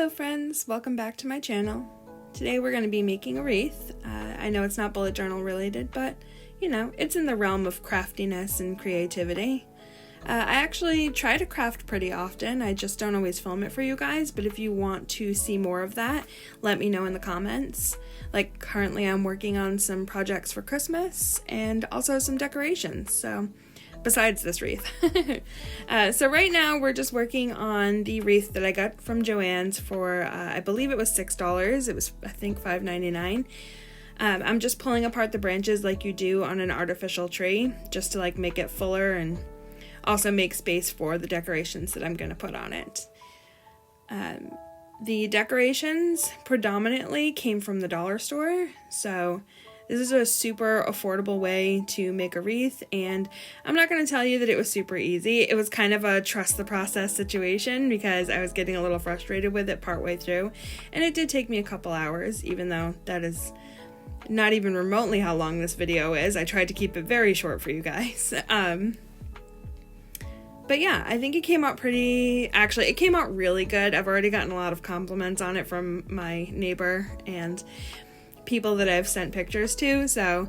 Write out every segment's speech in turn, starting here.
Hello friends, welcome back to my channel. Today we're going to be making a wreath. I know it's not bullet journal related, but you know, it's in the realm of craftiness and creativity. I actually try to craft pretty often, I just don't always film it for you guys, but if you want to see more of that, let me know in the comments. Like currently I'm working on some projects for Christmas and also some decorations, so besides this wreath. So right now we're just working on the wreath that I got from JoAnne's for, I believe it was $6. It was, I think, $5.99. I'm just pulling apart the branches like you do on an artificial tree, just to like make it fuller and also make space for the decorations that I'm going to put on it. The decorations predominantly came from the dollar store, so this is a super affordable way to make a wreath, and I'm not going to tell you that it was super easy. It was kind of a trust the process situation because I was getting a little frustrated with it partway through, and it did take me a couple hours, even though that is not even remotely how long this video is. I tried to keep it very short for you guys. But yeah, I think it came out it came out really good. I've already gotten a lot of compliments on it from my neighbor and people that I've sent pictures to, so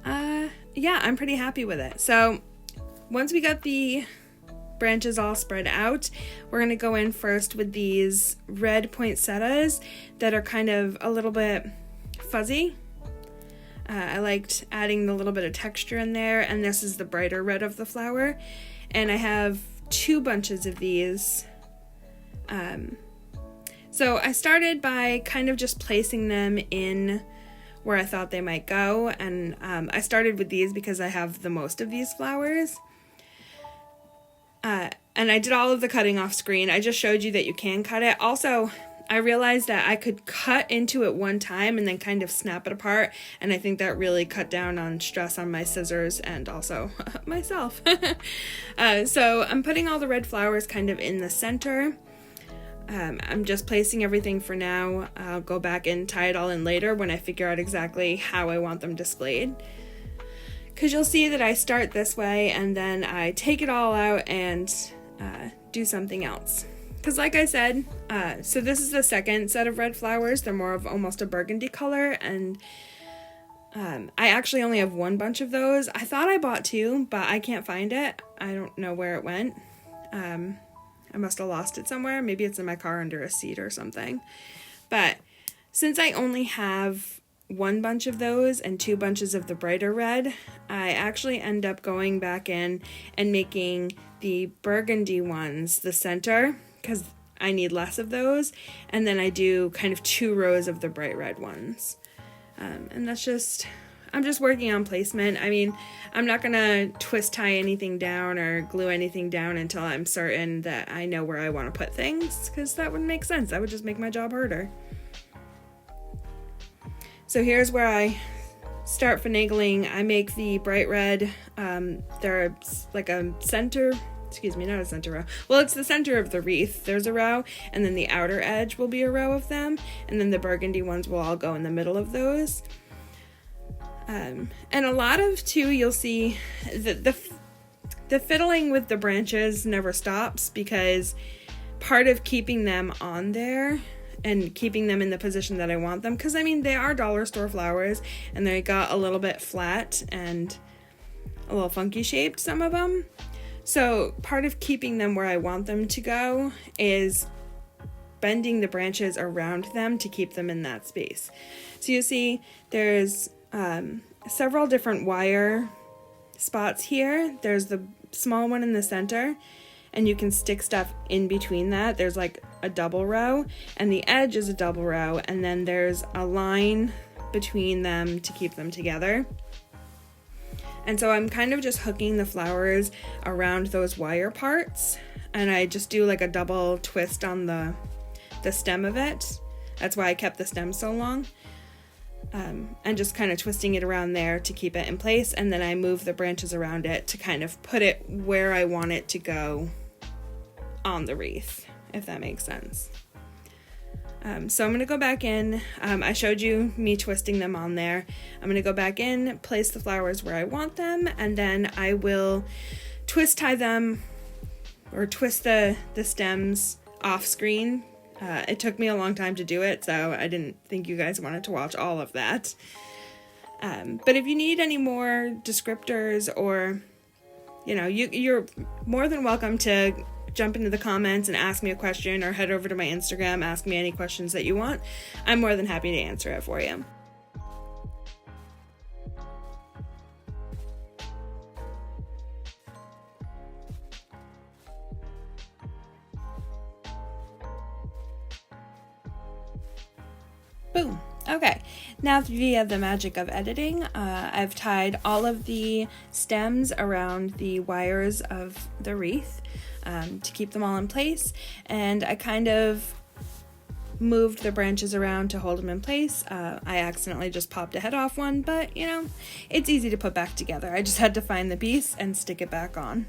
yeah, I'm pretty happy with it. So once we got the branches all spread out, we're going to go in first with these red poinsettias that are kind of a little bit fuzzy. I liked adding the little bit of texture in there, and this is the brighter red of the flower, and I have 2 bunches of these. So I started by kind of just placing them in where I thought they might go, and I started with these because I have the most of these flowers. And I did all of the cutting off screen. I just showed you that you can cut it. Also, I realized that I could cut into it one time and then kind of snap it apart, and I think that really cut down on stress on my scissors and also myself. So I'm putting all the red flowers kind of in the center. I'm just placing everything for now. I'll go back and tie it all in later when I figure out exactly how I want them displayed. Because you'll see that I start this way and then I take it all out and do something else. Because like I said, so this is the second set of red flowers. They're more of almost a burgundy color, and I actually only have 1 bunch of those. I thought I bought 2, but I can't find it. I don't know where it went. I must have lost it somewhere. Maybe it's in my car under a seat or something. But since I only have 1 bunch of those and 2 bunches of the brighter red, I actually end up going back in and making the burgundy ones the center because I need less of those. And then I do kind of 2 rows of the bright red ones. And that's just, I'm just working on placement. I mean, I'm not going to twist tie anything down or glue anything down until I'm certain that I know where I want to put things, because that wouldn't make sense. That would just make my job harder. So here's where I start finagling. I make the bright red. They're like a center, not a center row. Well, it's the center of the wreath. There's a row, and then the outer edge will be a row of them, and then the burgundy ones will all go in the middle of those. And a lot of, too, you'll see the fiddling with the branches never stops, because part of keeping them on there and keeping them in the position that I want them, because I mean, they are dollar store flowers and they got a little bit flat and a little funky shaped, some of them. So part of keeping them where I want them to go is bending the branches around them to keep them in that space. So you see there's several different wire spots here. There's the small one in the center, and you can stick stuff in between that. There's like a double row, and the edge is a double row, and then there's a line between them to keep them together. And so I'm kind of just hooking the flowers around those wire parts, and I just do like a double twist on the stem of it. That's why I kept the stem so long. And just kind of twisting it around there to keep it in place, and then I move the branches around it to kind of put it where I want it to go on the wreath, if that makes sense. So I'm going to go back in. I showed you me twisting them on there. I'm going to go back in, place the flowers where I want them, and then I will twist tie them, or twist the stems off screen It took me a long time to do it, so I didn't think you guys wanted to watch all of that. But if you need any more descriptors, or, you know, you're more than welcome to jump into the comments and ask me a question, or head over to my Instagram, ask me any questions that you want. I'm more than happy to answer it for you. Boom. Okay, now via the magic of editing, I've tied all of the stems around the wires of the wreath to keep them all in place, and I kind of moved the branches around to hold them in place. I accidentally just popped a head off one, but you know, it's easy to put back together. I just had to find the piece and stick it back on.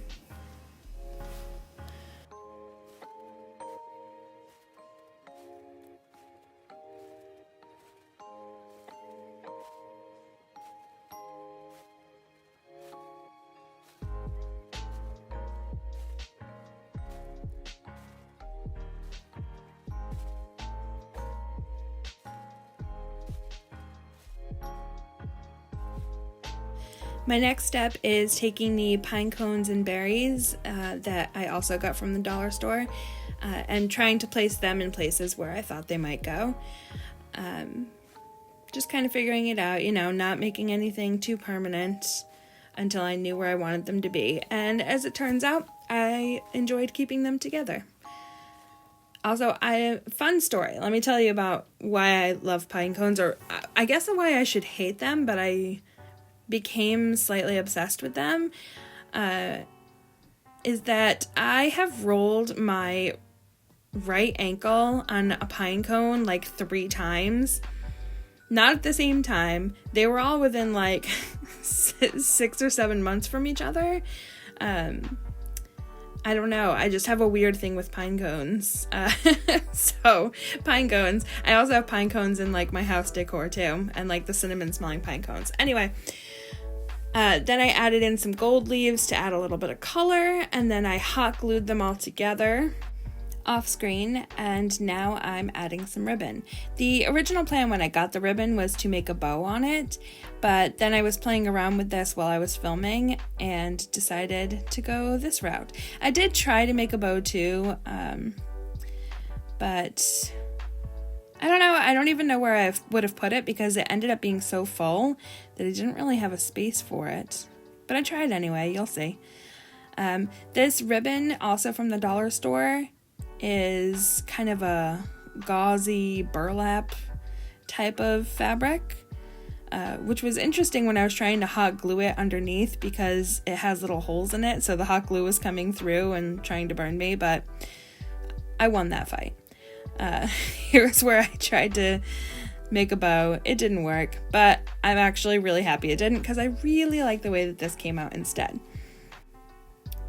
My next step is taking the pine cones and berries that I also got from the dollar store and trying to place them in places where I thought they might go. Just kind of figuring it out, you know, not making anything too permanent until I knew where I wanted them to be. And as it turns out, I enjoyed keeping them together. Also, fun story. Let me tell you about why I love pine cones, or I guess why I should hate them, but I became slightly obsessed with them, is that I have rolled my right ankle on a pine cone like 3 times. Not at the same time. They were all within like 6 or 7 months from each other. I don't know. I just have a weird thing with pine cones. So, pine cones. I also have pine cones in like my house decor too, and like the cinnamon smelling pine cones. Anyway, then I added in some gold leaves to add a little bit of color, and then I hot glued them all together off screen, and now I'm adding some ribbon. The original plan when I got the ribbon was to make a bow on it, but then I was playing around with this while I was filming and decided to go this route. I did try to make a bow too, but I don't know. I don't even know where I would have put it because it ended up being so full that I didn't really have a space for it. But I tried anyway. You'll see. This ribbon, also from the dollar store, is kind of a gauzy burlap type of fabric, which was interesting when I was trying to hot glue it underneath because it has little holes in it. So the hot glue was coming through and trying to burn me, but I won that fight. Here's where I tried to make a bow. It didn't work, but I'm actually really happy it didn't because I really like the way that this came out instead.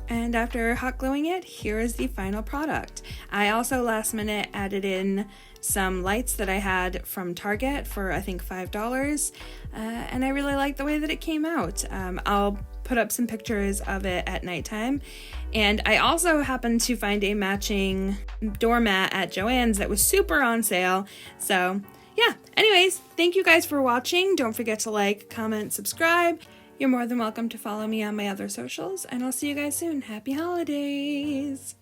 And after hot gluing it, here is the final product. I also last minute added in some lights that I had from Target for I think $5, and I really like the way that it came out. I'll put up some pictures of it at nighttime. And I also happened to find a matching doormat at JoAnne's that was super on sale. So yeah, anyways, thank you guys for watching. Don't forget to like, comment, subscribe. You're more than welcome to follow me on my other socials, and I'll see you guys soon. Happy holidays!